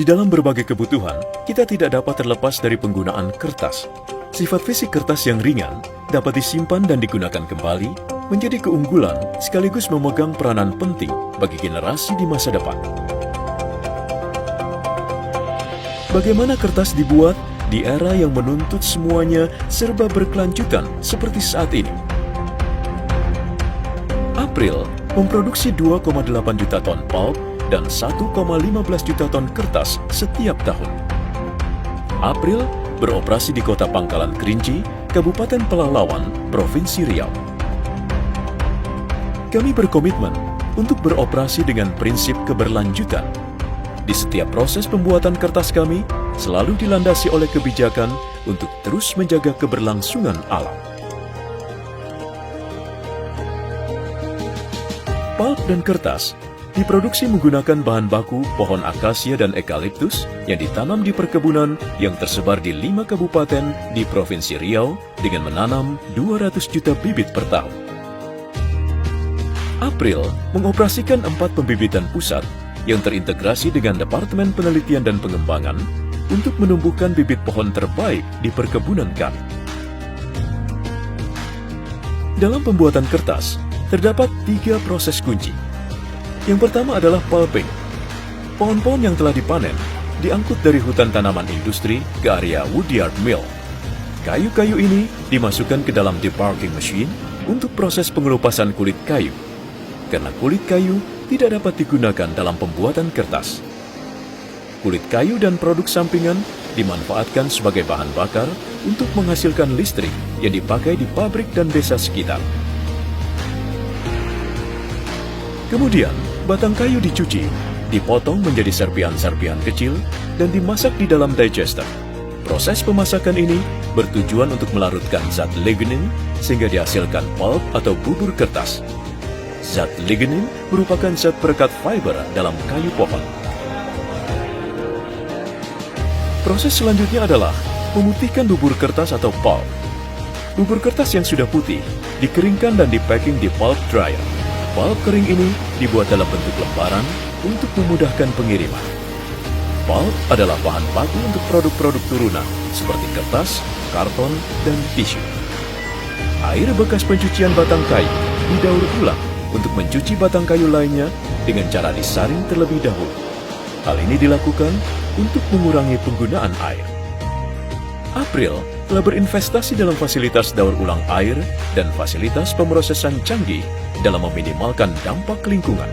Di dalam berbagai kebutuhan, kita tidak dapat terlepas dari penggunaan kertas. Sifat fisik kertas yang ringan dapat disimpan dan digunakan kembali, menjadi keunggulan sekaligus memegang peranan penting bagi generasi di masa depan. Bagaimana kertas dibuat di era yang menuntut semuanya serba berkelanjutan seperti saat ini? April memproduksi 2,8 juta ton pulp dan 1,15 juta ton kertas setiap tahun. April beroperasi di Kota Pangkalan Kerinci, Kabupaten Pelalawan, Provinsi Riau. Kami berkomitmen untuk beroperasi dengan prinsip keberlanjutan. Di setiap proses pembuatan kertas kami selalu dilandasi oleh kebijakan untuk terus menjaga keberlangsungan alam. Pulp dan kertas diproduksi menggunakan bahan baku pohon akasia dan eukaliptus yang ditanam di perkebunan yang tersebar di 5 kabupaten di Provinsi Riau dengan menanam 200 juta bibit per tahun. April mengoperasikan 4 pembibitan pusat yang terintegrasi dengan Departemen Penelitian dan Pengembangan untuk menumbuhkan bibit pohon terbaik di perkebunan kami. Dalam pembuatan kertas, terdapat 3 proses kunci. Yang pertama adalah pulping. Pohon-pohon yang telah dipanen diangkut dari hutan tanaman industri ke area woodyard mill. Kayu-kayu ini dimasukkan ke dalam debarking machine untuk proses pengelupasan kulit kayu. Karena kulit kayu tidak dapat digunakan dalam pembuatan kertas. Kulit kayu dan produk sampingan dimanfaatkan sebagai bahan bakar untuk menghasilkan listrik yang dipakai di pabrik dan desa sekitar. Kemudian, batang kayu dicuci, dipotong menjadi serpihan-serpihan kecil, dan dimasak di dalam digester. Proses pemasakan ini bertujuan untuk melarutkan zat lignin sehingga dihasilkan pulp atau bubur kertas. Zat lignin merupakan zat perekat fiber dalam kayu pohon. Proses selanjutnya adalah memutihkan bubur kertas atau pulp. Bubur kertas yang sudah putih dikeringkan dan dipacking di pulp dryer. Pulp kering ini dibuat dalam bentuk lembaran untuk memudahkan pengiriman. Pulp adalah bahan baku untuk produk-produk turunan seperti kertas, karton, dan tisu. Air bekas pencucian batang kayu didaur ulang untuk mencuci batang kayu lainnya dengan cara disaring terlebih dahulu. Hal ini dilakukan untuk mengurangi penggunaan air. April telah berinvestasi dalam fasilitas daur ulang air dan fasilitas pemrosesan canggih dalam meminimalkan dampak lingkungan.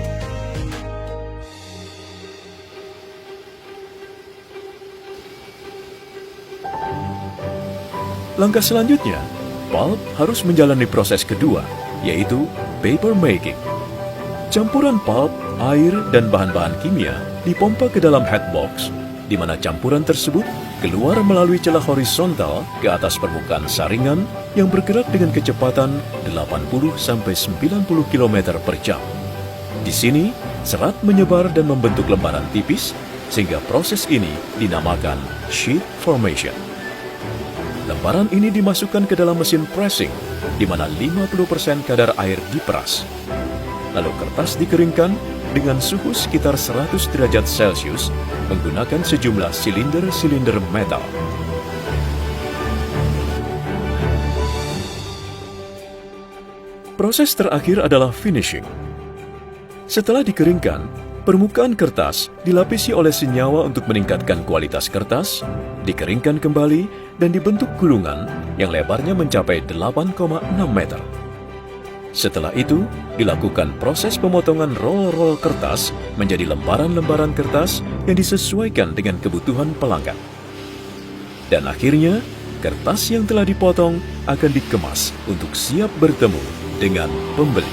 Langkah selanjutnya, pulp harus menjalani proses kedua, yaitu paper making. Campuran pulp, air, dan bahan-bahan kimia dipompa ke dalam headbox, di mana campuran tersebut keluar melalui celah horizontal ke atas permukaan saringan yang bergerak dengan kecepatan 80-90 km per jam. Di sini, serat menyebar dan membentuk lembaran tipis, sehingga proses ini dinamakan sheet formation. Lembaran ini dimasukkan ke dalam mesin pressing, di mana 50% kadar air diperas. Lalu kertas dikeringkan dengan suhu sekitar 100 derajat Celcius menggunakan sejumlah silinder-silinder metal. Proses terakhir adalah finishing. Setelah dikeringkan, permukaan kertas dilapisi oleh senyawa untuk meningkatkan kualitas kertas, dikeringkan kembali, dan dibentuk gulungan yang lebarnya mencapai 8,6 meter. Setelah itu, dilakukan proses pemotongan roll-roll kertas menjadi lembaran-lembaran kertas yang disesuaikan dengan kebutuhan pelanggan. Dan akhirnya, kertas yang telah dipotong akan dikemas untuk siap bertemu dengan pembeli.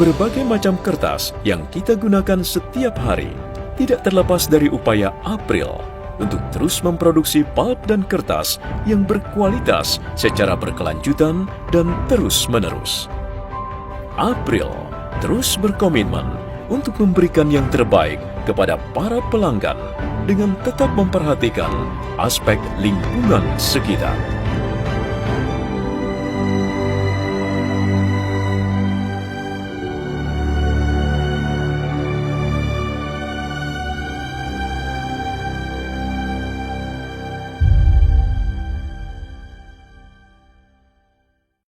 Berbagai macam kertas yang kita gunakan setiap hari tidak terlepas dari upaya April untuk terus memproduksi pulp dan kertas yang berkualitas secara berkelanjutan dan terus-menerus. April terus berkomitmen untuk memberikan yang terbaik kepada para pelanggan dengan tetap memperhatikan aspek lingkungan sekitar.